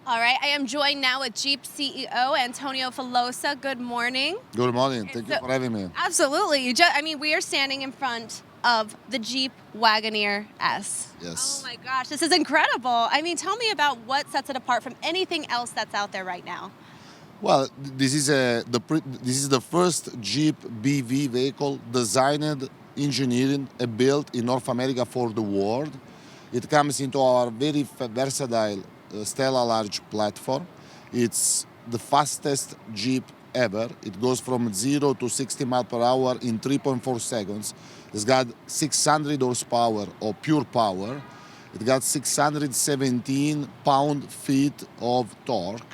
All right, I am joined now with Jeep CEO Antonio Filosa. Good morning. Good morning. Thank you So- for having me. Absolutely. We are standing in front of the Jeep Wagoneer S. Yes. Oh my gosh, this is incredible. Tell me about what sets it apart from anything else that's out there right now. Well, this is the first Jeep BV vehicle designed, engineered, and built in North America for the world. It comes into our very versatile Stella Large platform. It's the fastest Jeep ever. It goes from 0 to 60 miles per hour in 3.4 seconds. It's got 600 horsepower of pure power. It got 617 pound-feet of torque.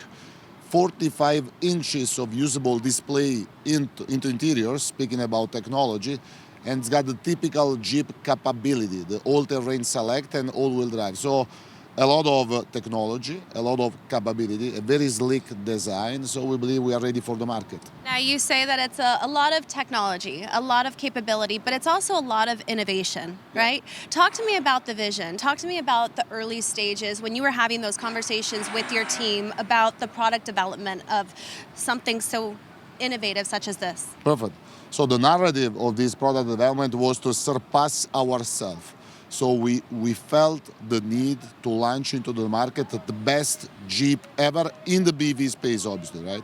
45 inches of usable display into interior, speaking about technology, and it's got the typical Jeep capability, the all-terrain select and all-wheel drive. So a lot of technology, a lot of capability, a very sleek design, so we believe we are ready for the market. Now, you say that it's a lot of technology, a lot of capability, but it's also a lot of innovation, right? Talk to me about the vision. Talk to me about the early stages when you were having those conversations with your team about the product development of something so innovative such as this. Perfect. So the narrative of this product development was to surpass ourselves. So we felt the need to launch into the market the best Jeep ever in the BV space, obviously, right?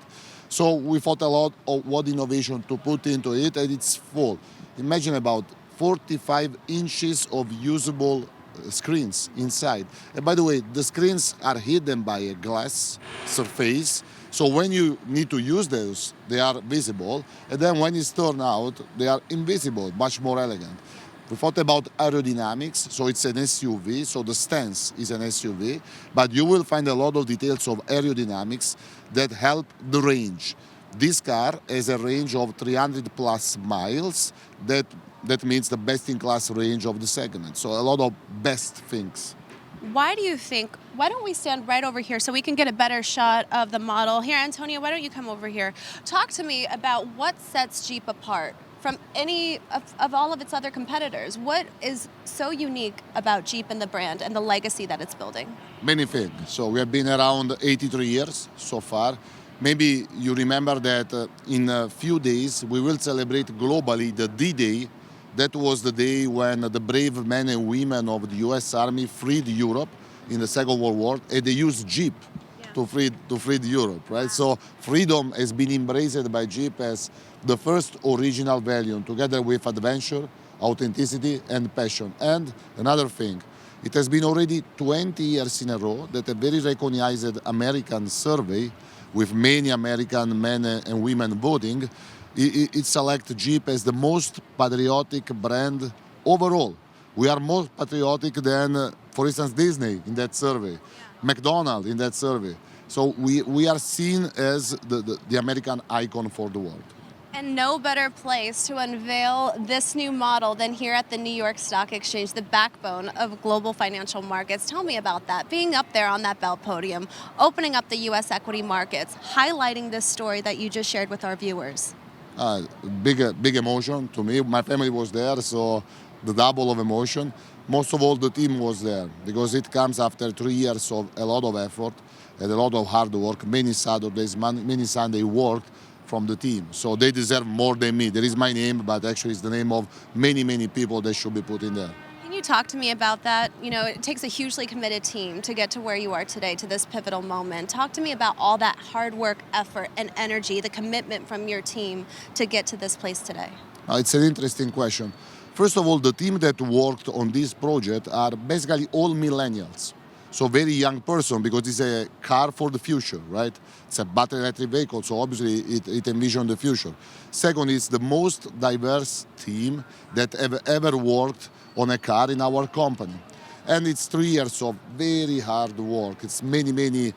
So we thought a lot of what innovation to put into it, and it's full. Imagine about 45 inches of usable screens inside. And by the way, the screens are hidden by a glass surface. So when you need to use those, they are visible. And then when it's turned out, they are invisible, much more elegant. We thought about aerodynamics, so it's an SUV, so the stance is an SUV, but you will find a lot of details of aerodynamics that help the range. This car has a range of 300 plus miles. That means the best-in-class range of the segment. So a lot of best things. Why don't we stand right over here so we can get a better shot of the model? Here, Antonio, why don't you come over here? Talk to me about what sets Jeep apart from any of all of its other competitors. What is so unique about Jeep and the brand and the legacy that it's building? Many things. So we have been around 83 years so far. Maybe you remember that in a few days we will celebrate globally the D-Day. That was the day when the brave men and women of the US Army freed Europe in the Second World War, and they used Jeep to free Europe, right? So freedom has been embraced by Jeep as the first original value, together with adventure, authenticity, and passion. And another thing, it has been already 20 years in a row that a very recognized American survey, with many American men and women voting, it selects Jeep as the most patriotic brand overall. We are more patriotic than, for instance, Disney in that survey, McDonald's in that survey. So we are seen as the American icon for the world. And no better place to unveil this new model than here at the New York Stock Exchange, the backbone of global financial markets. Tell me about that. Being up there on that bell podium, opening up the U.S. equity markets, highlighting this story that you just shared with our viewers. Big emotion to me. My family was there, so the double of emotion. Most of all, the team was there because it comes after 3 years of a lot of effort and a lot of hard work, many Saturdays, many Sunday work from the team. So they deserve more than me. There is my name, but actually it's the name of many people that should be put in there. Can you talk to me about that? You know, it takes a hugely committed team to get to where you are today, to this pivotal moment. Talk to me about all that hard work, effort, and energy, the commitment from your team to get to this place today. It's an interesting question. First of all, the team that worked on this project are basically all millennials. So very young person, because it's a car for the future, right? It's a battery electric vehicle, so obviously it envisions the future. Second, it's the most diverse team that ever worked on a car in our company. And it's 3 years of very hard work. It's many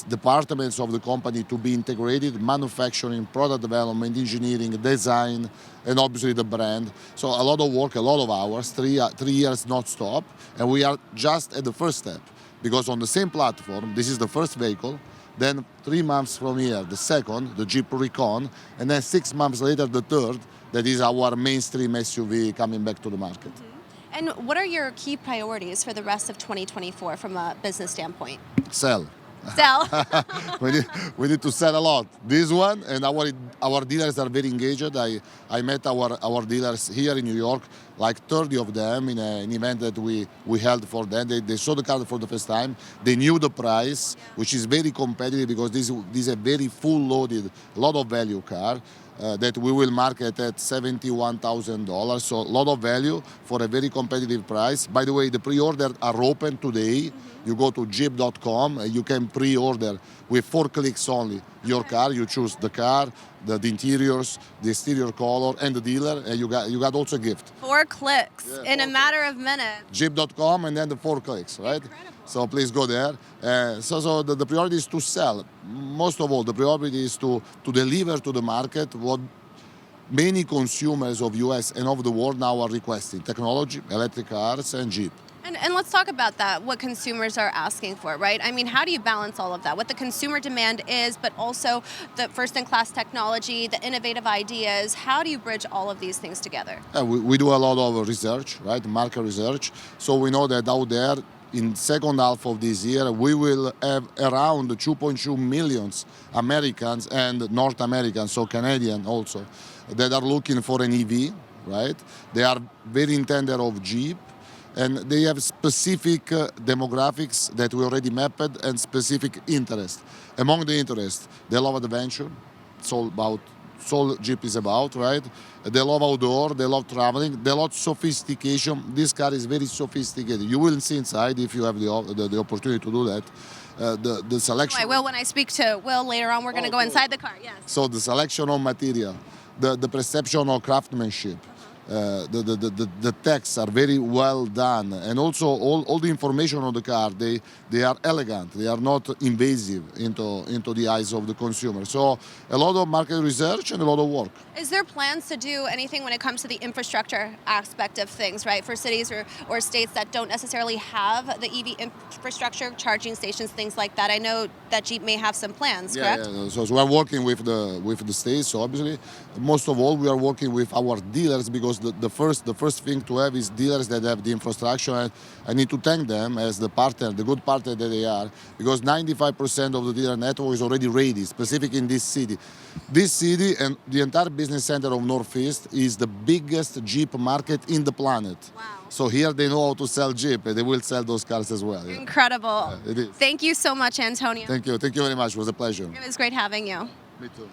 departments of the company to be integrated: manufacturing, product development, engineering, design, and obviously the brand. So a lot of work, a lot of hours, 3 years not stop, and we are just at the first step. Because on the same platform, this is the first vehicle, then 3 months from here, the second, the Jeep Recon, and then 6 months later, the third, that is our mainstream SUV coming back to the market. And what are your key priorities for the rest of 2024 from a business standpoint? Sell. Sell. we, need, we need to sell a lot. This one, and our dealers are very engaged. I met our dealers here in New York, like 30 of them in an event that we held for them. They saw the car for the first time. They knew the price, which is very competitive because this is a very full-loaded, lot of value car. That we will market at $71,000. So a lot of value for a very competitive price. By the way, the pre-orders are open today. You go to jeep.com, you can pre-order with 4 clicks only your car. You choose the car, the interiors, the exterior color, and the dealer, and you got also a gift. 4 clicks Yeah, in a 4 matter of minutes. Jeep.com and then the 4 clicks, right? Incredible. So please go there. So the priority is to sell. Most of all, the priority is to deliver to the market what many consumers of US and of the world now are requesting: technology, electric cars, and Jeep. And let's talk about that, what consumers are asking for, right? I mean, how do you balance all of that? What the consumer demand is, but also the first-in-class technology, the innovative ideas. How do you bridge all of these things together? We do a lot of research, right? Market research. So we know that out there, in second half of this year, we will have around 2.2 million Americans and North Americans, so Canadian also, that are looking for an EV, right? They are very intended of Jeep, and they have specific demographics that we already mapped and specific interest. Among the interest, they love adventure. It's all Jeep is about, right? They love outdoor, they love traveling, they love sophistication. This car is very sophisticated. You will see inside if you have the opportunity to do that. The selection. I will when I speak to Will later on. We're going to go Okay. inside the car, yes. So the selection of material, the perception of craftsmanship, the texts are very well done, and also all the information on the car, they are elegant, they are not invasive into the eyes of the consumer. So a lot of market research and a lot of work. Is there plans to do anything when it comes to the infrastructure aspect of things, right? For cities or states that don't necessarily have the EV infrastructure, charging stations, things like that. I know that Jeep may have some plans, correct? Yeah. So we are working with the states. So obviously, most of all, we are working with our dealers because the first thing to have is dealers that have the infrastructure. And I need to thank them as the partner, the good partner that they are, because 95% of the dealer network is already ready, specific in this city. This city and the entire business center of Northeast is the biggest Jeep market in the planet. Wow. So here they know how to sell Jeep, and they will sell those cars as well. Yeah. Incredible. It is. Thank you so much, Antonio. Thank you very much. It was a pleasure. It was great having you. Me too.